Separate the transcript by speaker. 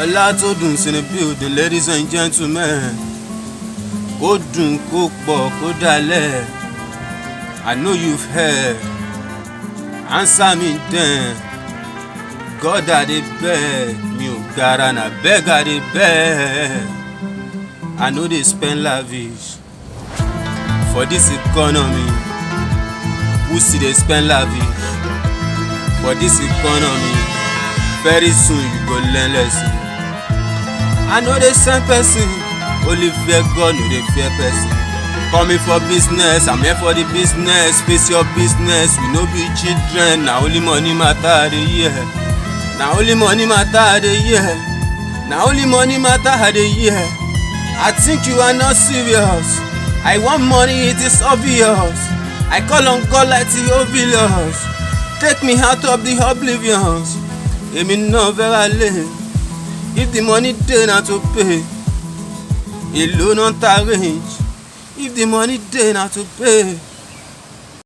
Speaker 1: A lot of dudes in the building, ladies and gentlemen. Kó dùn kó pọ̀ kó dalẹ̀. I know you've heard. Answer me then. God I dey beg, mi ò gara na beg I dey beg. I no dey spend lavish for this economy. Who still dey spend lavish for this economy? Very soon you go learn lesson. I no dey send person, only fear God, no dey fear person. Coming for business, I'm here for the business. Face your business, we no be children. Na only money matter I dey hear. Na only money matter I dey hear. Na only money matter I dey hear. I think you are not serious. I want money, it is obvious. I call on God like the obvious. Take me out of the oblivions. Èmi náà fẹ́ra lé. If the money dey na to pay. Èló náà ta range. If the money dey na to pay.